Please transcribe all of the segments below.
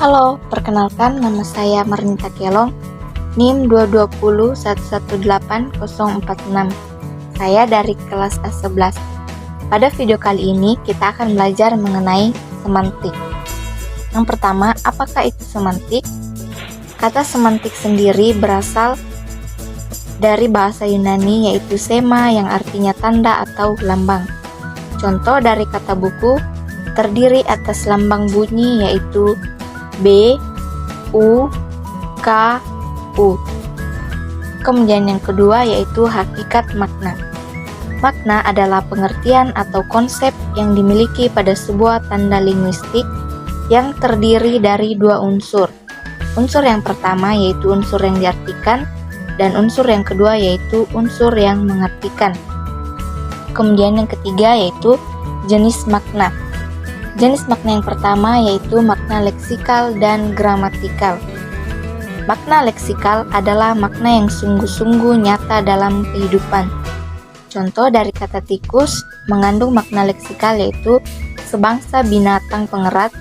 Halo, perkenalkan nama saya Marnita Kelong, NIM 220118046. Saya dari kelas A11. Pada video kali ini kita akan belajar mengenai semantik. Yang pertama, apakah itu semantik? Kata semantik sendiri berasal dari bahasa Yunani yaitu sema yang artinya tanda atau lambang. Contoh dari kata buku terdiri atas lambang bunyi yaitu B, U, K, U. Kemudian yang kedua yaitu hakikat makna. Makna adalah pengertian atau konsep yang dimiliki pada sebuah tanda linguistik yang terdiri dari dua unsur. Unsur yang pertama yaitu unsur yang diartikan dan unsur yang kedua yaitu unsur yang mengartikan. Kemudian yang ketiga yaitu jenis makna. Jenis makna yang pertama yaitu makna leksikal dan gramatikal. Makna leksikal adalah makna yang sungguh-sungguh nyata dalam kehidupan. Contoh dari kata tikus mengandung makna leksikal yaitu sebangsa binatang pengerat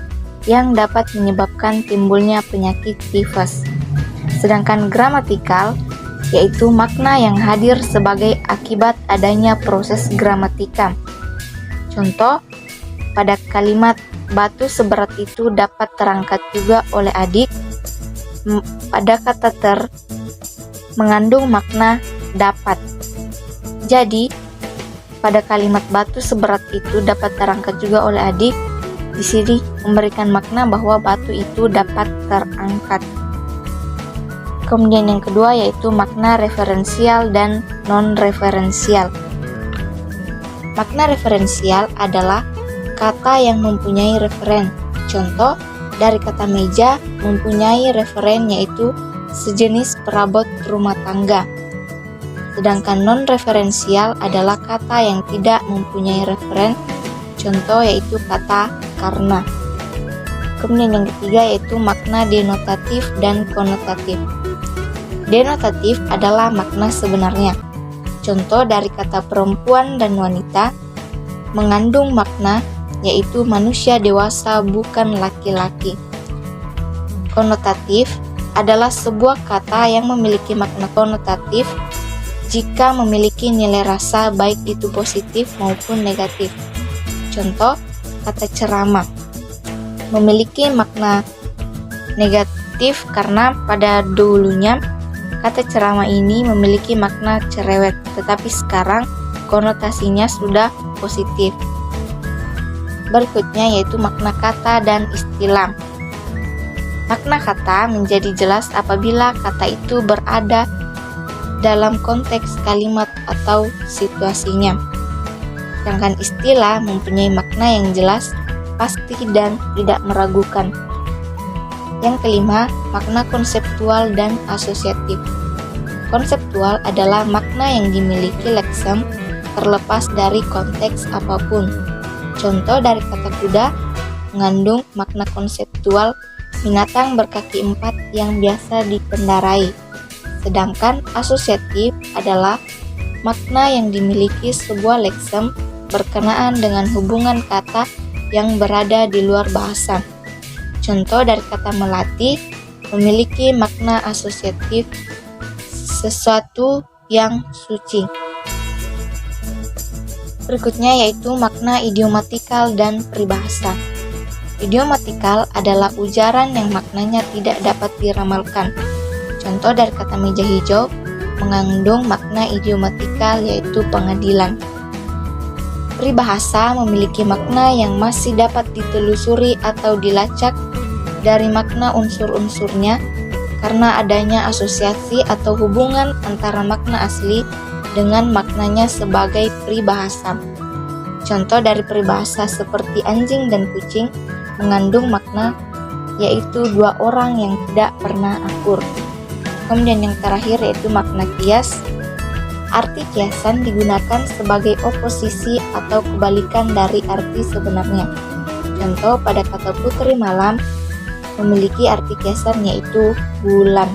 yang dapat menyebabkan timbulnya penyakit tifus. Sedangkan gramatikal yaitu makna yang hadir sebagai akibat adanya proses gramatika. Contoh, pada kalimat batu seberat itu dapat terangkat juga oleh adik, pada kata ter mengandung makna dapat. Jadi, pada kalimat batu seberat itu dapat terangkat juga oleh adik, di sini memberikan makna bahwa batu itu dapat terangkat. Kemudian yang kedua yaitu makna referensial dan non-referensial. Makna referensial adalah kata yang mempunyai referen. Contoh dari kata meja mempunyai referen yaitu sejenis perabot rumah tangga. Sedangkan non-referensial adalah kata yang tidak mempunyai referen. Contoh yaitu kata karena. Kemudian yang ketiga yaitu makna denotatif dan konotatif. Denotatif adalah makna sebenarnya. Contoh dari kata perempuan dan wanita mengandung makna yaitu manusia dewasa bukan laki-laki. Konotatif adalah sebuah kata yang memiliki makna konotatif jika memiliki nilai rasa baik itu positif maupun negatif. Contoh kata ceramah memiliki makna negatif karena pada dulunya kata ceramah ini memiliki makna cerewet, tetapi sekarang konotasinya sudah positif. Berikutnya yaitu makna kata dan istilah. Makna kata menjadi jelas apabila kata itu berada dalam konteks kalimat atau situasinya. Sedangkan istilah mempunyai makna yang jelas, pasti dan tidak meragukan. Yang kelima, makna konseptual dan asosiatif. Konseptual adalah makna yang dimiliki leksem terlepas dari konteks apapun. Contoh dari kata kuda mengandung makna konseptual binatang berkaki empat yang biasa dikendarai. Sedangkan asosiatif adalah makna yang dimiliki sebuah leksem berkenaan dengan hubungan kata yang berada di luar bahasa. Contoh dari kata melati memiliki makna asosiatif sesuatu yang suci. Berikutnya yaitu makna idiomatikal dan peribahasa. Idiomatikal adalah ujaran yang maknanya tidak dapat diramalkan. Contoh dari kata meja hijau mengandung makna idiomatikal yaitu pengadilan. Peribahasa memiliki makna yang masih dapat ditelusuri atau dilacak dari makna unsur-unsurnya karena adanya asosiasi atau hubungan antara makna asli dengan maknanya sebagai peribahasa. Contoh dari peribahasa seperti anjing dan kucing mengandung makna yaitu dua orang yang tidak pernah akur. Kemudian yang terakhir yaitu makna kias. Arti kiasan digunakan sebagai oposisi atau kebalikan dari arti sebenarnya. Contoh pada kata putri malam memiliki arti kiasan yaitu bulan.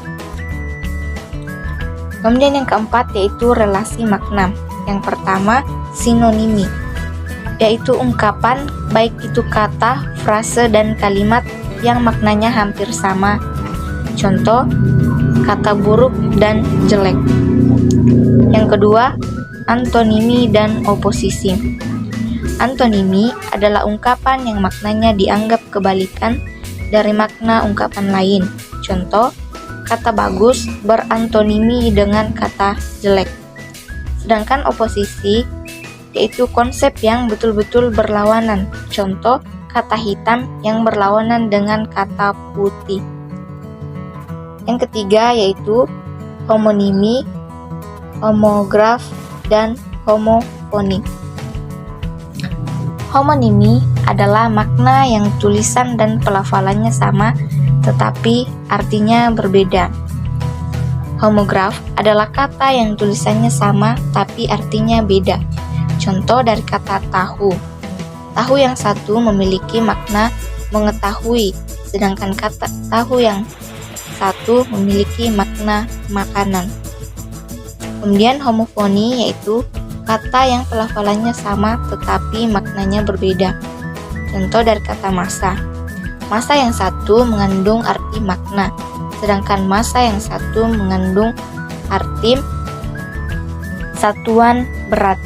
Kemudian yang keempat yaitu relasi makna. Yang pertama sinonimi, yaitu ungkapan baik itu kata, frase, dan kalimat yang maknanya hampir sama. Contoh, kata buruk dan jelek. Yang kedua, antonimi dan oposisi. Antonimi adalah ungkapan yang maknanya dianggap kebalikan dari makna ungkapan lain. Contoh, kata bagus berantonimi dengan kata jelek. Sedangkan oposisi yaitu konsep yang betul-betul berlawanan. Contoh, kata hitam yang berlawanan dengan kata putih. Yang ketiga yaitu homonimi, homograf, dan homofoni. Homonimi adalah makna yang tulisan dan pelafalannya sama tetapi artinya berbeda. Homograf adalah kata yang tulisannya sama tapi artinya beda. Contoh dari kata tahu. Tahu yang satu memiliki makna mengetahui, sedangkan kata tahu yang satu memiliki makna makanan. Kemudian homofoni yaitu kata yang pelafalannya sama tetapi maknanya berbeda. Contoh dari kata massa. Massa yang satu mengandung arti makna, sedangkan massa yang satu mengandung arti satuan berat.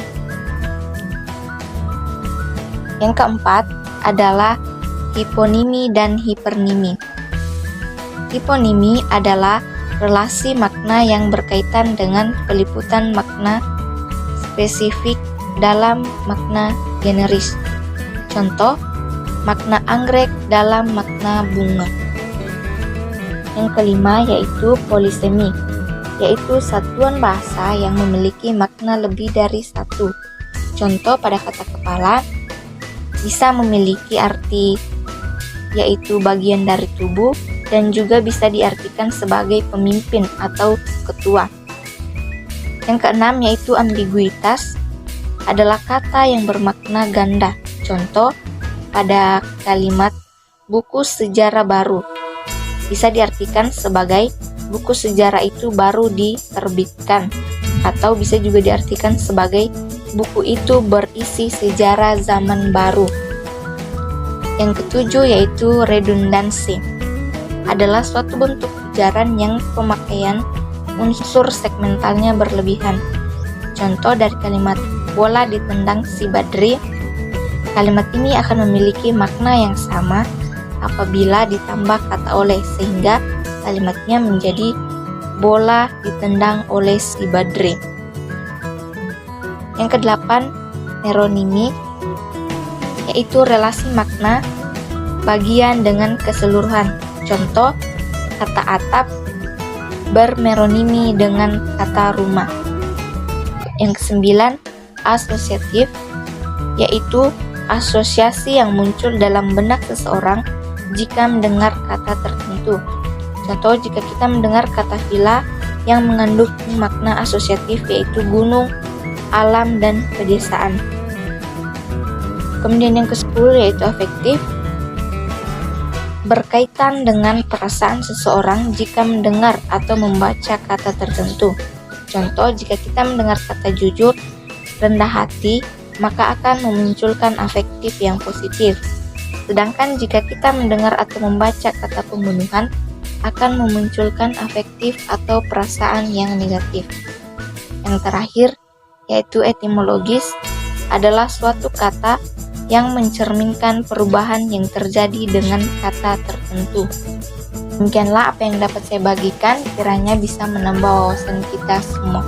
Yang keempat adalah hiponimi dan hipernimi. Hiponimi adalah relasi makna yang berkaitan dengan peliputan makna spesifik dalam makna generis. Contoh, makna anggrek dalam makna bunga. Yang kelima yaitu polisemi, yaitu satuan bahasa yang memiliki makna lebih dari satu. Contoh pada kata kepala bisa memiliki arti yaitu bagian dari tubuh dan juga bisa diartikan sebagai pemimpin atau ketua. Yang keenam yaitu ambiguitas, adalah kata yang bermakna ganda. Contoh pada kalimat buku sejarah baru bisa diartikan sebagai buku sejarah itu baru diterbitkan, atau bisa juga diartikan sebagai buku itu berisi sejarah zaman baru. Yang ketujuh yaitu redundansi, adalah suatu bentuk ujaran yang pemakaian unsur segmentalnya berlebihan. Contoh dari kalimat bola ditendang si Badri, kalimat ini akan memiliki makna yang sama apabila ditambah kata oleh, sehingga kalimatnya menjadi bola ditendang oleh si Badri. Yang kedelapan, meronimi, yaitu relasi makna bagian dengan keseluruhan. Contoh, kata atap bermeronimi dengan kata rumah. Yang kesembilan, asosiatif, yaitu asosiasi yang muncul dalam benak seseorang jika mendengar kata tertentu. Contoh, jika kita mendengar kata villa yang mengandung makna asosiatif yaitu gunung, alam, dan pedesaan. Kemudian yang ke-10 yaitu afektif, berkaitan dengan perasaan seseorang jika mendengar atau membaca kata tertentu. Contoh, jika kita mendengar kata jujur, rendah hati, maka akan memunculkan afektif yang positif. Sedangkan jika kita mendengar atau membaca kata pembunuhan, akan memunculkan afektif atau perasaan yang negatif. Yang terakhir, yaitu etimologis, adalah suatu kata yang mencerminkan perubahan yang terjadi dengan kata tertentu. Demikianlah apa yang dapat saya bagikan, kiranya bisa menambah wawasan kita semua.